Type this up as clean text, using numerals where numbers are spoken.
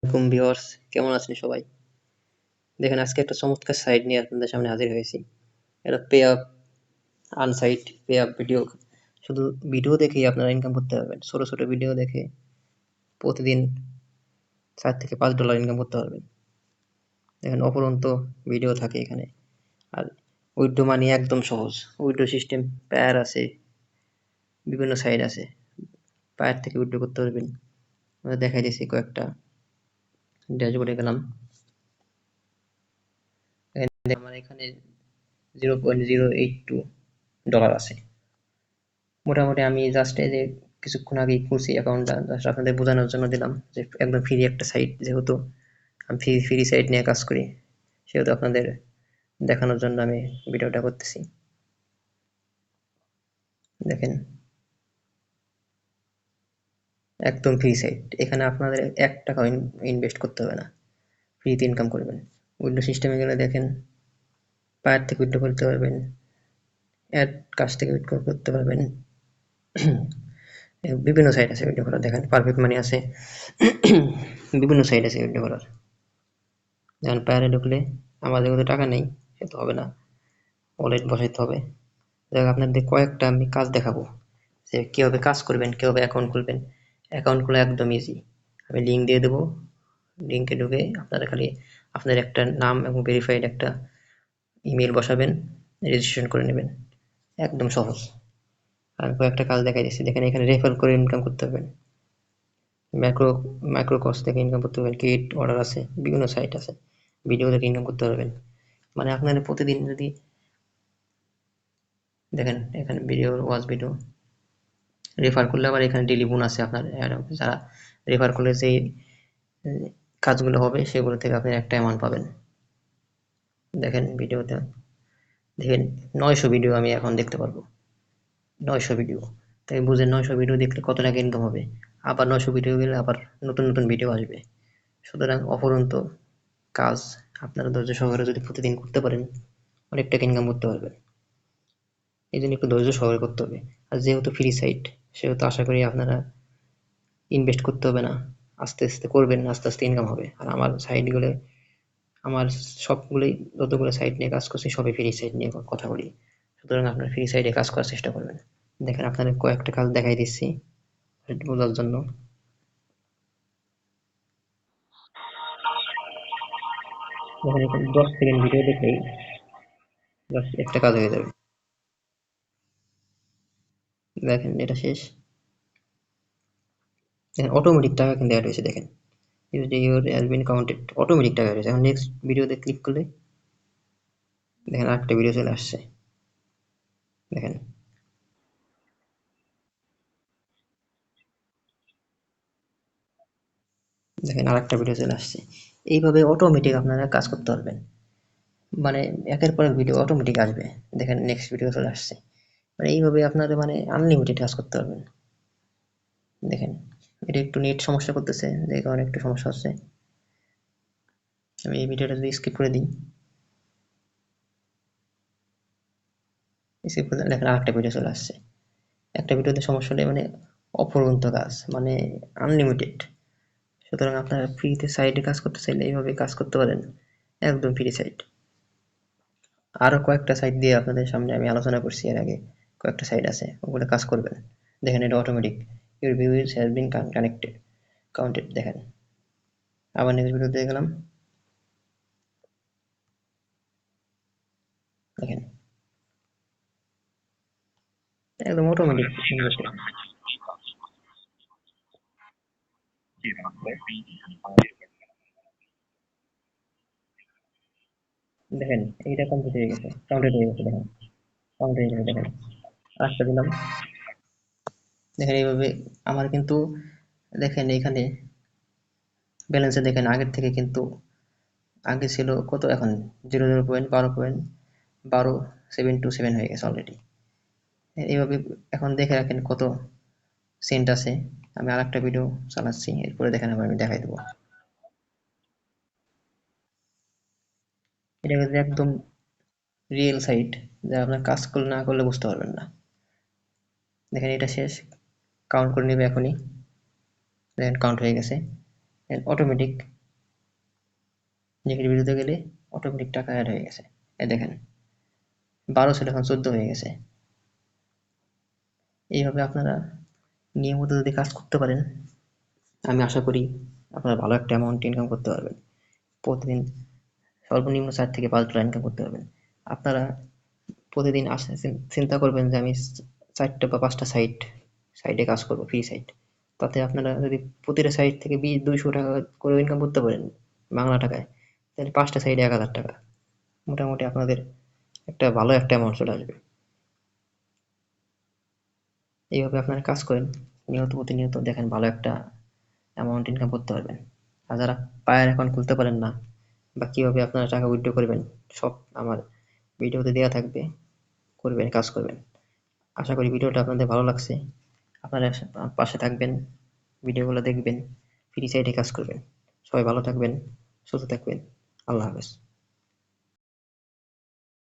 আসসালামু আলাইকুম ভিউয়ার্স, কেমন আছেন সবাই? দেখেন আজকে একটা চমৎকার সাইট নিয়ে আপনাদের সামনে হাজির হয়েছি। এটা পে আপ আনসাইট পে আপ ভিডিও। শুধু ভিডিও দেখেই আপনারা ইনকাম করতে পারবেন। ছোট ছোট ভিডিও দেখে প্রতিদিন $4 থেকে $5 ইনকাম করতে পারবেন। দেখেন অফুরন্ত ভিডিও থাকে এখানে। আর উইথড্র মানি একদম সহজ। উইথড্র সিস্টেম পেয়ার আছে, বিভিন্ন সাইট আছে। পেয়ার থেকে উইথড্র করতে পারবেন। আমরা দেখাই দিচ্ছি কয়েকটা। ড্যাশবোর্ডে গেলাম। আমার এখানে $0.082 আছে। মোটামুটি আমি জাস্ট এই যে কিছুক্ষণ আগেই খুলছি অ্যাকাউন্টটা, জাস্ট আপনাদের বোঝানোর জন্য দিলাম যে একদম ফ্রি একটা সাইট, যেহেতু আমি ফ্রি সাইট নিয়ে কাজ করি সেহেতু আপনাদের দেখানোর জন্য আমি ভিডিওটা করতেছি। দেখেন একদম ফ্রি সাইট, এখানে আপনাদের $1 ইনভেস্ট করতে হবে না, ফ্রিতে ইনকাম করবেন। উইন্ডো সিস্টেমে গেলে দেখেন পায়ার থেকে উইথড্র করতে পারবেন, অ্যাড কাজ থেকে উইথড্র করতে পারবেন। বিভিন্ন সাইট আছে উইথড্র করার, দেখেন পারফেক্ট মানি আছে। বিভিন্ন সাইট আছে উইথড্র করার। যেমন পায়ারে ঢুকলে আমার যেহেতু টাকা নেই সেহেতু হবে না, ওয়ালেট বসাইতে হবে। যাই হোক আপনাদের কয়েকটা আমি কাজ দেখাবো যে কীভাবে কাজ করবেন, কীভাবে অ্যাকাউন্ট খুলবেন। অ্যাকাউন্ট খোলা একদম ইজি, আমি লিঙ্ক দিয়ে দেবো। লিঙ্কে ঢুকে আপনারা খালি আপনার একটা নাম এবং ভেরিফাইড একটা ইমেল বসাবেন, রেজিস্ট্রেশন করে নেবেন, একদম সহজ। আর কয়েকটা কাজ দেখাই দিচ্ছি, দেখেন এখানে রেফার করে ইনকাম করতে পারবেন। মাইক্রো কস্ট থেকে ইনকাম করতে পারবেন, ক্রিয়েট অর্ডার আছে, বিভিন্ন সাইট আছে, ভিডিও থেকে ইনকাম করতে পারবেন। মানে আপনারা প্রতিদিন যদি দেখেন এখানে ভিডিও ওয়াচ ভিডিও রেফার করলে আবার এখানে ডেইলি বোনাস আছে আপনার যারা রেফার করলে যে কাজগুলো হবে সেগুলো থেকে আপনি একটা অ্যামাউন্ট পাবেন। দেখেন ভিডিওতে দেখেন 900 ভিডিও আমি এখন দেখতে পারবো, 900 ভিডিও। তাই বুঝেন 900 ভিডিও দেখলে কত টাকা ইনকাম হবে। আবার 900 ভিডিও গেলে আবার নতুন নতুন ভিডিও আসবে। সুতরাং অফুরন্ত কাজ আপনারা ধৈর্য সহকারে যদি প্রতিদিন করতে পারেন অনেক টাকা ইনকাম করতে পারবেন। এই জন্য একটু ধৈর্য সহকারে করতে হবে। আর যেহেতু ফ্রি সাইট সেহেতু আশা করি আপনারা ইনভেস্ট করতে হবে না, আস্তে আস্তে করবেন, আস্তে আস্তে ইনকাম হবে। আর আমার সাইটগুলো, আমার সবগুলোই যতগুলো সাইট নিয়ে কাজ করছি সবই ফ্রি সাইট নিয়ে কথা বলি। সুতরাং আপনার ফ্রি সাইটে কাজ করার চেষ্টা করবেন। দেখেন আপনাদের কয়েকটা কাজ দেখাই দিচ্ছি বোঝার জন্য। দেখেন এখানে 10 সেকেন্ড ভিডিও দেখলেই জাস্ট একটা কাজ হয়ে যাবে। দেখেন এটা শেষ। দেখেন অটোমেটিক টাকা কিন্তু অ্যাড হয়েছে, দেখেন your has been counted, automatic টাকা হয়েছে। এখন নেক্সট ভিডিওতে ক্লিক করলে দেখেন আরেকটা ভিডিও চলে আসছে। দেখেন দেখেন আরেকটা ভিডিও চলে আসছে। এইভাবে অটোমেটিক আপনারা কাজ করতে পারবেন, মানে একের পর এক ভিডিও অটোমেটিক আসবে। দেখেন নেক্সট ভিডিও চলে আসছে। মানে এইভাবে আপনারা মানে আনলিমিটেড কাজ করতে পারবেন। দেখেন এটা একটু নেট সমস্যা করতেছে, যে কারণে একটু সমস্যা হচ্ছে। আমি এই ভিডিওটা যদি স্কিপ করে দিই, স্কিপ করে দেখেন আরেকটা ভিডিও চলে আসছে। একটা ভিডিওতে সমস্যা হলে মানে অফুরন্ত কাজ, মানে আনলিমিটেড। সুতরাং আপনারা ফ্রিতে সাইটে কাজ করতে চাইলে এইভাবে কাজ করতে পারেন, একদম ফ্রি সাইট। আরো কয়েকটা সাইট দিয়ে আপনাদের সামনে আমি আলোচনা করছি এর আগে, কয়েকটা সাইট আছে ওগুলো কাজ করবেন। দেখেন এটা automatic, your views has been connected counted. দেখেন আবার নেক্সট ভিডিওতে গেলাম, দেখেন একদম অটোমেটিক। দেখেন এইটা কমপ্লিট হয়ে গেছে, কাউন্টেড হয়ে গেছে। দেখেন কাউন্ট হয়ে গেছে, দেখেন আরেকটা দিলাম। দেখেন এইভাবে আমার কিন্তু, দেখেন এখানে ব্যালেন্সে দেখেন আগের থেকে কিন্তু আগে ছিল কত, এখন 0.12 হয়ে গেছে অলরেডি। এইভাবে এখন দেখে রাখেন কত সেন্ট আছে। আমি আরেকটা ভিডিও চালাচ্ছি, এরপরে দেখেন আবার আমি দেখাই দেবো। এটা কিন্তু একদম রিয়েল সাইট, যা আপনার কাজ করলে না করলে বুঝতে পারবেন না। দেখেন এটা শেষ, কাউন্ট করে নেবে এখনই। দেখেন কাউন্ট হয়ে গেছে অটোমেটিক। লিঙ্কের ভিডিওতে গেলে অটোমেটিক টাকা অ্যাড হয়ে গেছে। এই দেখেন 12 ছিল, এখন 14 হয়ে গেছে। এইভাবে আপনারা নিয়মিত যদি কাজ করতে পারেন, আমি আশা করি আপনারা ভালো একটা অ্যামাউন্ট ইনকাম করতে পারবেন। প্রতিদিন সর্বনিম্ন 4 থেকে $5 ইনকাম করতে পারবেন। আপনারা প্রতিদিন চিন্তা করবেন যে আমি 4টা বা 5টা সাইটে কাজ করব, ফ্রি সাইট। তাতে আপনারা যদি প্রতিটা সাইট থেকে 200 টাকা করে ইনকাম করতে পারেন বাংলা টাকায়, তাহলে 5টা সাইটে 1000 টাকা, মোটামুটি আপনাদের একটা ভালো একটা অ্যামাউন্ট চলে আসবে। এইভাবে আপনারা কাজ করেন প্রতিনিয়ত, দেখেন ভালো একটা অ্যামাউন্ট ইনকাম করতে পারবেন। আর যারা পায়ের অ্যাকাউন্ট খুলতে পারেন না বা কিভাবে আপনারা টাকা উইথড্র করবেন, সব আমার ভিডিওতে দেওয়া থাকবে, করবেন, কাজ করবেন। আশা করি ভিডিওটা আপনাদের ভালো লাগছে। আপনারা পাশে থাকবেন, ভিডিওগুলো দেখবেন, ফ্রি সাইটে কাজ করবেন। সবাই ভালো থাকবেন, সুস্থ থাকবেন। আল্লাহ হাফেজ।